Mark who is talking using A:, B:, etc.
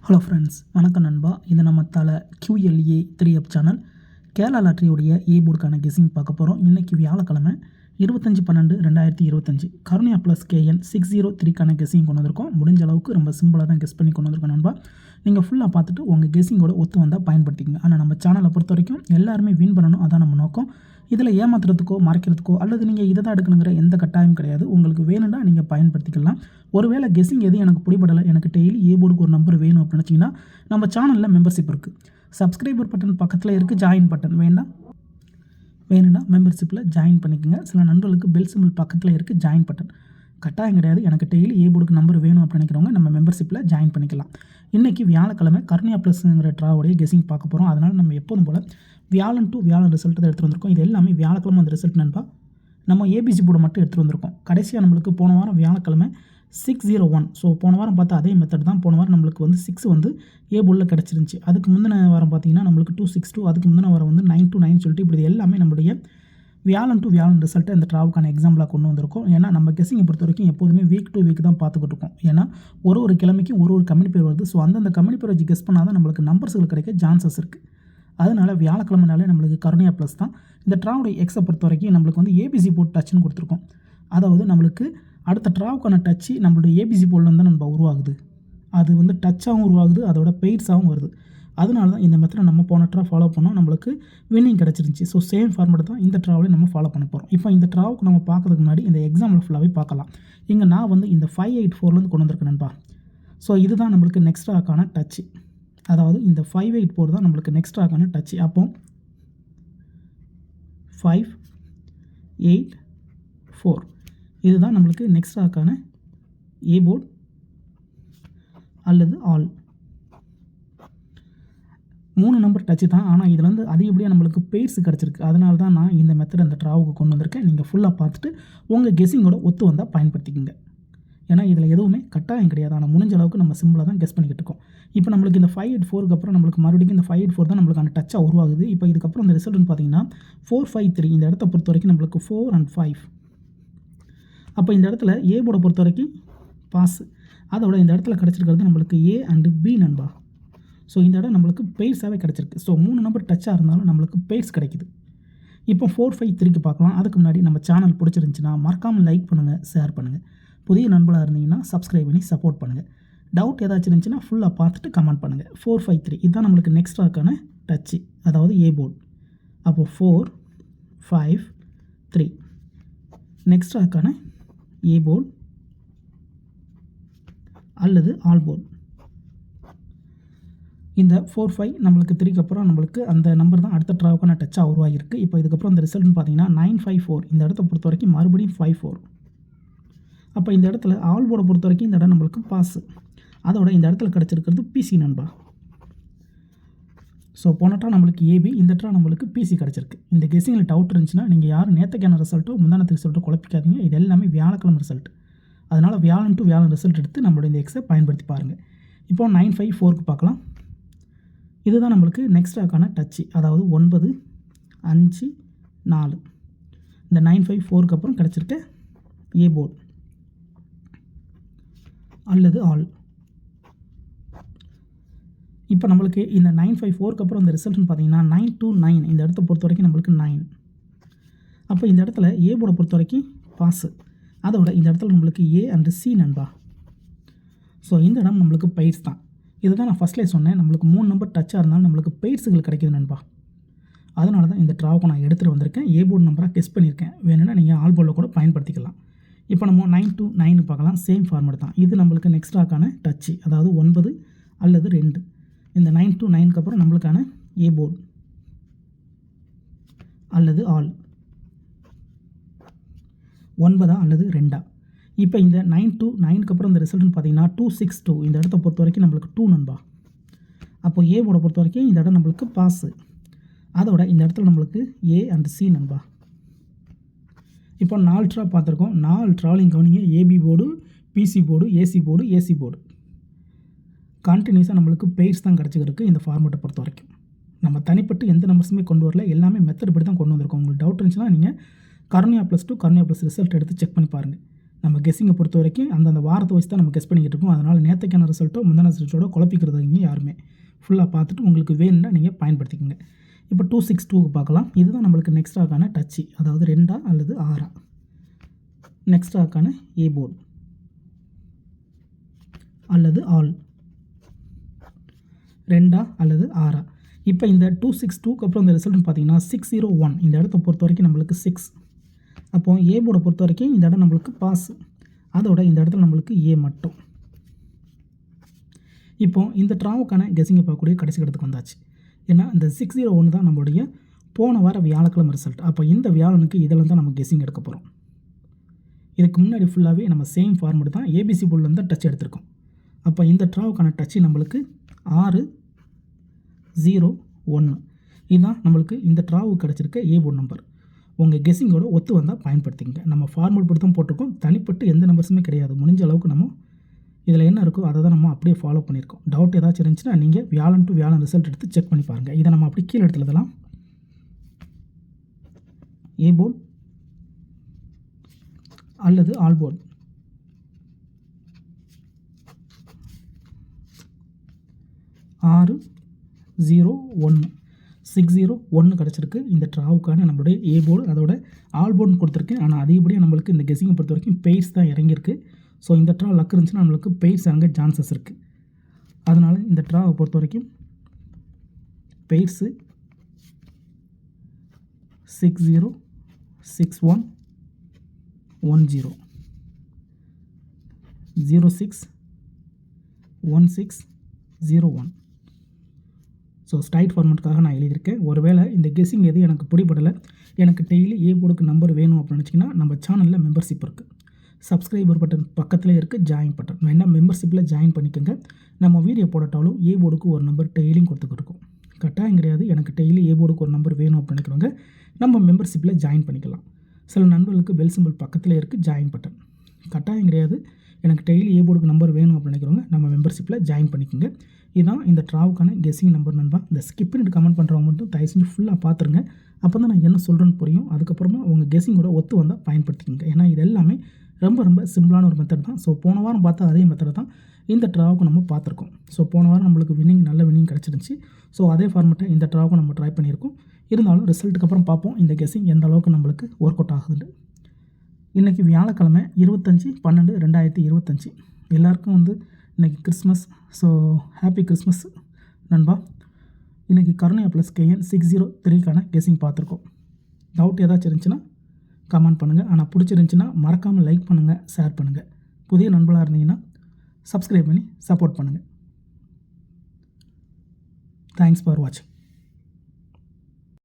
A: Hello friends, வணக்கம் நண்பா. இது நம்ம தலை QLA 3 சேனல். கேரளா லாட்ரியோடைய போர்டுக்கான கெஸிங் பார்க்க போகிறோம். இன்றைக்கி வியாழக்கிழமை 25/12/2025 கருணையா ப்ளஸ் KN 603க்கான கெஸிங் கொண்டு வந்திருக்கோம். முடிஞ்ச அளவுக்கு ரொம்ப சிம்பிளாக தான் கெஸ் பண்ணி கொண்டு வந்திருக்கோம் நண்பா. நீங்கள் ஃபுல்லாக பார்த்துட்டு உங்கள் கெஸிங்கோட ஒத்து வந்தால் பயன்படுத்திக்கங்க. ஆனால் நம்ம சேனலை பொறுத்த வரைக்கும் எல்லாருமே வின் பண்ணணும், அதான் நம்ம நோக்கம். இதில் ஏமாத்துறதுக்கோ மறைக்கிறதுக்கோ அல்லது நீங்கள் இதை தான் எடுக்கணுங்கிற எந்த கட்டாயம் கிடையாது. உங்களுக்கு வேணும்னா நீங்கள் பயன்படுத்திக்கலாம். ஒருவேளை கெஸிங் எது எனக்கு பிடிபடலை, எனக்கு டெய்லி போர்டுக்கு ஒரு நம்பர் வேணும் அப்படின்னு நினச்சிங்கன்னா நம்ம சேனலில் மெம்பர்ஷிப் இருக்குது. சப்ஸ்கிரைபர் பட்டன் பக்கத்தில் இருக்குது, ஜாயின் பட்டன் வேணும்னா மெம்பர்ஷிப்பில் ஜாயின் பண்ணிக்கோங்க. சில நண்பர்களுக்கு பெல் சிம்பிள் பக்கத்தில் இருக்குது, ஜாயின் பட்டன் கட்டாயம் கிடையாது. எனக்கு டெய்லி போர்டுக்கு நம்பர் வேணும் அப்படின்னு நினைக்கிறவங்க நம்ம மெம்பர்ஷிப்பில் ஜாயின் பண்ணிக்கலாம். இன்றைக்கி வியாழக்கிழமை கருணையா ப்ளஸ்ங்கிற ட்ராவோடைய கெஸிங் பார்க்க போகிறோம். அதனால் நம்ம எப்போதும் போல் வியாழன் டு வியாழன் ரிசல்ட் தான் எடுத்துகிட்டு வந்திருக்கோம். இது எல்லாமே வியாழக்கிழமை அந்த ரிசல்ட் நண்பா. நம்ம ABC போர்டு மட்டும் எடுத்துகிட்டு வந்திருக்கோம். கடைசியாக நம்மளுக்கு போன வாரம் வியாழக்கிழமை 601. ஸோ போன வாரம் பார்த்தா அதே மெத்தட் தான். போன வாரம் நம்மளுக்கு 6 போர்டில் கிடச்சிருந்துச்சி. அதுக்கு முந்தின வாரம் பார்த்தீங்கன்னா நம்மளுக்கு 262, அதுக்கு முந்தின வாரம் 929 சொல்லிட்டு இப்படி எல்லாமே நம்மளுடைய வியாழன் டு வியாழன் ரிசல்ட்டை இந்த ட்ராவுக்கான எக்ஸாம்பிளாக கொண்டு வந்திருக்கோம். ஏன்னா நம்ம கெஸிங்கை பொறுத்த வரைக்கும் எப்போதுமே வீக் டு வீக் தான் பார்த்துக்கிட்டு இருக்கோம். ஏன்னா ஒரு கிழமைக்கும் ஒரு கம்பெனி பேர் வருது. ஸோ அந்தந்த கம்பெனி பேர் வச்சு கெஸ் பண்ணால் தான் நம்மளுக்கு நம்பர்ஸ்கள் கிடைக்க சான்சஸ் இருக்குது. அதனால் வியாழக்கிழமைனாலே நம்மளுக்கு கருணையா ப்ளஸ் தான். இந்த ட்ராவுடைய எக்ஸை பொறுத்த வரைக்கும் நம்மளுக்கு ABC போர்டு டச்சுன்னு கொடுத்துருக்கோம். அதாவது நம்மளுக்கு அடுத்த ட்ராவுக்கான டச்சு நம்மளுடைய ABC போர்டில் தான் நம்ம உருவாகுது. அது டச்சாகவும் உருவாகுது, அதோட பெய்ட்ஸாகவும் வருது. அதனால தான் இந்த மெத்தடை நம்ம போன ட்ரா ஃபாலோ பண்ணோம், நம்மளுக்கு வின்னிங் கிடச்சிருந்துச்சி. ஸோ சேம் ஃபார்மேட் தான் இந்த ட்ராவிலே நம்ம ஃபாலோ பண்ண போகிறோம். இப்போ இந்த ட்ராவுக்கு நம்ம பார்க்கறதுக்கு முன்னாடி இந்த எக்ஸாம்பிள் ஃபுல்லாகவே பார்க்கலாம். இங்கே நான் இந்த 584 கொண்டு வந்திருக்கேன் நண்பா. ஸோ இதுதான் நம்மளுக்கு நெக்ஸ்ட் ட்ராக்கான டச்சு. அதாவது இந்த 584 தான் நம்மளுக்கு நெக்ஸ்ட் ட்ராக்கான டச்சு. அப்போ 584 இதுதான் நம்மளுக்கு நெக்ஸ்ட் ட்ராக்கான போர்டு அல்லது ஆல். 3 நம்பர் டச்சு தான். ஆனால் இதில் அதிகப்படியாக நம்மளுக்கு பெய்ட்ஸ் கிடச்சிருக்கு. அதனால தான் நான் இந்த மெத்தட் அந்த ட்ராவுக்கு கொண்டு வந்திருக்கேன். நீங்கள் ஃபுல்லாக பார்த்துட்டு உங்கள் கெஸிங்கோட ஒத்து வந்தால் பயன்படுத்திக்கோங்க. ஏன்னா இதில் எதுவுமே கட்டாயம் கிடையாது. ஆனால் முடிஞ்ச அளவுக்கு நம்ம சிம்பிளாக தான் கெஸ் பண்ணிக்கிட்டு இருக்கோம். இப்போ நம்மளுக்கு இந்த 584க்கு அப்புறம் நம்மளுக்கு மறுபடியும் இந்த 584 தான் நம்மளுக்கான டச்சாக உருவாகுது. இப்போ இதுக்கப்புறம் இந்த ரிசல்ட்னு பார்த்தீங்கன்னா 453. இந்த இடத்த பொறுத்த வரைக்கும் நம்மளுக்கு 4 and 5. அப்போ இந்த இடத்துல போர்டை பொறுத்த வரைக்கும் பாஸ். அதோட இந்த இடத்துல கிடச்சிருக்கிறது நம்மளுக்கு A and B நண்பா. ஸோ இந்த இடம் நம்மளுக்கு பெய்ட்ஸாகவே கிடச்சிருக்கு. ஸோ 3 நம்பர் டச்சாக இருந்தாலும் நம்மளுக்கு பெய்ட்ஸ் கிடைக்குது. இப்போ 453க்கு பார்க்கலாம். அதுக்கு முன்னாடி நம்ம சேனல் பிடிச்சிருந்துச்சின்னா மறக்காமல் லைக் பண்ணுங்கள், ஷேர் பண்ணுங்கள். புதிய நண்பர்களாக இருந்தீங்கன்னா சப்ஸ்கிரைப் பண்ணி சப்போர்ட் பண்ணுங்கள். டவுட் ஏதாச்சும் இருந்துச்சுன்னா ஃபுல்லாக பார்த்துட்டு கமெண்ட் பண்ணுங்கள். 453 இதுதான் நம்மளுக்கு நெக்ஸ்ட் ட்ராக்கான டச்சு, அதாவது போர்டு. அப்போது 453 நெக்ஸ்ட் ட்ராக்கான போர்டு அல்லது ஆல் போர்டு. இந்த 45 நம்மளுக்கு 3க்கு அப்புறம் நம்மளுக்கு அந்த நம்பர் தான் அடுத்த ட்ராவுக்கான டச்சாக உருவாகிருக்கு. இப்போ இதுக்கப்புறம் இந்த ரிசல்ட்னு பார்த்தீங்கன்னா 954. இந்த இடத்த பொறுத்த வரைக்கும் மறுபடியும் 54. அப்போ இந்த இடத்துல ஆல் போர்டை பொறுத்த வரைக்கும் இந்த இடம் நம்மளுக்கு பாஸு. அதோட இந்த இடத்துல கிடச்சிருக்கிறது PC நண்பா. ஸோ போன ட்ரா நம்மளுக்கு AB, இந்த ட்ரா நம்மளுக்கு PC கிடச்சிருக்கு. இந்த கெஸிங்கில் டவுட் இருந்துச்சுன்னா நீங்கள் யாரும் நேற்றுக்கான ரிசல்ட்டோ முந்தானத்து ரிசல்ட்டோ குழப்பிக்காதீங்க. இது எல்லாமே வியாழக்கிழமை ரிசல்ட். அதனால் வியாழன் டு வியாழன் ரிசல்ட் எடுத்து நம்மளுடைய இந்த எக்ஸை பயன்படுத்தி பாருங்கள். இப்போ 954க்கு பார்க்கலாம். இதுதான் நம்மளுக்கு நெக்ஸ்ட் ட்ராக்கான டச்சு, அதாவது 954. இந்த 954க்கு அப்புறம் கிடச்சிருக்க போர்டு அல்லது ஆல். இப்போ நம்மளுக்கு இந்த 954க்கு அப்புறம் இந்த ரிசல்ட்னு பார்த்தீங்கன்னா 929. இந்த இடத்த பொறுத்த வரைக்கும் நம்மளுக்கு 9. அப்போ இந்த இடத்துல போர்டை பொறுத்த வரைக்கும் பாஸு. அதோட இந்த இடத்துல நம்மளுக்கு A and C நண்பா. ஸோ இந்த இடம் நம்மளுக்கு பெய்ட்ஸ் தான். இதுதான் நான் ஃபஸ்ட்லேயே சொன்னேன், நம்மளுக்கு 3 நம்பர் டச்சாக இருந்தாலும் நம்மளுக்கு பெய்ட்ஸுகள் கிடைக்குது நண்பா. அதனால தான் இந்த ட்ராவுக்கு நான் எடுத்துகிட்டு வந்திருக்கேன். போர்டு நம்பராக டெஸ்ட் பண்ணியிருக்கேன். வேணும்னா நீங்கள் ஆல் போர்டில் கூட பயன்படுத்திக்கலாம். இப்போ நம்ம 929 பார்க்கலாம். சேம் ஃபார்மேட் தான். இது நம்மளுக்கு நெக்ஸ்ட் ட்ராக்கான டச்சு, அதாவது 9 அல்லது 2. இந்த 929க்கு அப்புறம் நம்மளுக்கான போர்டு அல்லது ஆல் 9 அல்லது 2. இப்போ இந்த 929க்கு அப்புறம் இந்த ரிசல்ட்னு பார்த்தீங்கன்னா 262. இந்த இடத்த பொறுத்த வரைக்கும் நம்மளுக்கு 2 நண்பா. அப்போ போர்டை பொறுத்த வரைக்கும் இந்த இடம் நம்மளுக்கு பாஸு. அதோட இந்த இடத்துல நம்மளுக்கு A and C நண்பா. இப்போ 4 ட்ரா பார்த்துருக்கோம். 4 ட்ராலையும் கவனிங்க. AB board, PC board, AC board, AC board கண்டினியூஸாக நம்மளுக்கு பெய்ட்ஸ் தான் கிடச்சிருக்கு. இந்த ஃபார்மேட்டை பொறுத்த வரைக்கும் நம்ம தனிப்பட்டு எந்த நம்பர்ஸுமே கொண்டு வரல, எல்லாமே மெத்தட் படி தான் கொண்டு வந்திருக்கோம். உங்களுக்கு டவுட் இருந்துச்சுன்னா நீங்கள் கருணையா +2 கருணையா + ரிசல்ட் எடுத்து செக் பண்ணி பாருங்கள். நம்ம கெஸ்ஸிங்கை பொறுத்த வரைக்கும் அந்தந்த வாரத்தை வச்சு தான் நம்ம கெஸ் பண்ணிக்கிட்டு இருக்கோம். அதனால் நேற்றுக்கான ரிசல்ட்டோ முந்தின ரிசல்ட்டோட குழப்பிக்கிறது இங்கே யாருமே ஃபுல்லாக பார்த்துட்டு உங்களுக்கு வேணும்னா நீங்கள் பயன்படுத்திக்கோங்க. இப்போ 262க்கு பார்க்கலாம். இதுதான் நம்மளுக்கு நெக்ஸ்ட் ஆக்கான டச்சு, அதாவது 2 அல்லது 6 நெக்ஸ்ட் ஆக்கான ஏ போர்டு அல்லது ஆல் 2 அல்லது 6. இப்போ இந்த 262க்கு அப்புறம் இந்த ரிசல்ட்னு பார்த்தீங்கன்னா 601 இந்த இடத்த பொறுத்த வரைக்கும் நம்மளுக்கு 6. அப்போது ஏ போர்டை பொறுத்த வரைக்கும் இந்த இடம் நம்மளுக்கு பாஸ், அதோட இந்த இடத்துல நம்மளுக்கு ஏ மட்டும். இப்போது இந்த ட்ராவுக்கான கெஸ்ஸிங்கை பார்க்கக்கூடிய கடைசி இடத்துக்கு வந்தாச்சு. ஏன்னா இந்த 601 தான் நம்மளுடைய போன வார வியாழக்கிழமை ரிசல்ட். அப்போ இந்த வியாழனுக்கு இதில் தான் நம்ம கெஸ்ஸிங் எடுக்க போகிறோம். இதுக்கு முன்னாடி ஃபுல்லாகவே நம்ம சேம் ஃபார்மேட் தான் ஏபிசி போர்டில் தான் டச் எடுத்திருக்கோம். அப்போ இந்த ட்ராவுக்கான டச்சு நம்மளுக்கு 601 இதுதான் நம்மளுக்கு இந்த ட்ராவுக்கு கிடச்சிருக்க ஏ போர்டு நம்பர். உங்கள் கெஸ்ஸிங்கோட ஒத்து வந்தால் பயன்படுத்திங்க. நம்ம ஃபார்மேட் படி தான் போட்டிருக்கோம், தனிப்பட்டு எந்த நம்பர்ஸுமே கிடையாது. முடிஞ்ச அளவுக்கு நம்ம இதில் என்ன இருக்கோ அதை தான் நம்ம அப்படியே ஃபாலோ பண்ணியிருக்கோம். டவுட் ஏதாச்சும் இருந்துச்சுன்னா நீங்கள் வியாழன் டு வியாழன் ரிசல்ட் எடுத்து செக் பண்ணி பாருங்கள். இதை நம்ம அப்படி கீழே எடுத்து எழுதலாம். ஏ போர்டு அல்லது ஆல் போர்டு. ஆறு 601 கிடச்சிருக்கு இந்த ட்ராவுக்கான நம்மளுடைய ஏ போர்டு. அதோட ஆல் போர்டுன்னு கொடுத்துருக்கேன். ஆனால் அதிகப்படியாக நம்மளுக்கு இந்த கெஸ்ஸிங்கை பொறுத்த வரைக்கும் பெய்ஸ் தான் இறங்கியிருக்கு. ஸோ இந்த ட்ரா லக் இருந்துச்சுன்னா நம்மளுக்கு பெய்ஸ் இறங்க சான்சஸ் இருக்குது. அதனால் இந்த ட்ராவை பொறுத்த வரைக்கும் பெய்ஸு 606110 061601. ஸோ ஸ்ட்ரைட் ஃபார்மேட்டுக்காக நான் எழுதியிருக்கேன். ஒருவேளை இந்த கெஸ்ஸிங் எது எனக்கு பிடிபடலை, எனக்கு டெய்லி ஏ போர்டுக்கு நம்பர் வேணும் அப்படின்னு நினச்சிங்கன்னா நம்ம சேனலில் மெம்பர்ஷிப் இருக்குது. சப்ஸ்கிரைபர் பட்டன் பக்கத்தில் இருக்குது ஜாயின் பட்டன், வேணால் மெம்பர்ஷிப்பில் ஜாயின் பண்ணிக்கோங்க. நம்ம வீடியோ போடட்டாலும் ஏ போர்டுக்கு ஒரு நம்பர் டெய்லியும் கொடுத்துக்கிட்டு இருக்கோம். கட்டாயம் கிடையாது. எனக்கு டெய்லி ஏ போர்டுக்கு ஒரு நம்பர் வேணும் அப்படின்னு நினைக்கிறவங்க நம்ம மெம்பர்ஷிப்பில் ஜாயின் பண்ணிக்கலாம். சில நண்பர்களுக்கு பெல் சிம்பிள் பக்கத்தில் இருக்குது ஜாயின் பட்டன். கட்டாயம் கிடையாது. எனக்கு டெய்லி ஏ போர்டுக்கு நம்பர் வேணும் அப்படின்னு நினைக்கிறவங்க நம்ம மெம்பர்ஷிப்பில் ஜாயின் பண்ணிக்கோங்க. இதுதான் இந்த ட்ராவுக்கான கெஸ்ஸிங் நம்பர் நண்பா. இந்த ஸ்கிப் பண்ணிட்டு கமெண்ட் பண்ணுறவங்க மட்டும் தயவு செஞ்சு ஃபுல்லாக பார்த்துருங்க. அப்போ தான் நான் என்ன சொல்கிறேன்னு புரியும். அதுக்கப்புறமா உங்கள் கெஸ்ஸிங்கோட ஒத்து வந்தால் பயன்படுத்திக்கோங்க. ஏன்னா இது எல்லாமே ரொம்ப ரொம்ப சிம்பிளான ஒரு மெத்தட் தான். ஸோ போன வாரம் பார்த்தா அதே மெத்தட் தான் இந்த ட்ராவுக்கு நம்ம பார்த்துருக்கோம். ஸோ போன வாரம் நம்மளுக்கு நல்ல வின்னிங் கிடச்சிருந்துச்சி. ஸோ அதே ஃபார்மெட்டை இந்த ட்ராவுக்கு நம்ம ட்ரை பண்ணியிருக்கோம். இருந்தாலும் ரிசல்ட்டுக்கு அப்புறம் பார்ப்போம் இந்த கெஸ்ஸிங் எந்த அளவுக்கு நம்மளுக்கு ஒர்க் அவுட் ஆகுதுன்னு. இன்றைக்கி வியாழக்கிழமை 25/12/2025 எல்லாருக்கும் இன்றைக்கி கிறிஸ்மஸ். ஸோ ஹாப்பி கிறிஸ்மஸ் நண்பா. இன்றைக்கி கருணையா ப்ளஸ் கேஎன் 603க்கான கெஸ்ஸிங் பார்த்துருக்கோம். டவுட் ஏதாச்சும் இருந்துச்சுன்னா கமெண்ட் பண்ணுங்கள். ஆனால் பிடிச்சிருந்துச்சின்னா மறக்காமல் லைக் பண்ணுங்கள், ஷேர் பண்ணுங்கள். புதிய நண்பர்களாக இருந்தீங்கன்னா சப்ஸ்கிரைப் பண்ணி சப்போர்ட் பண்ணுங்கள். தேங்க்ஸ் ஃபார் வாட்சிங்.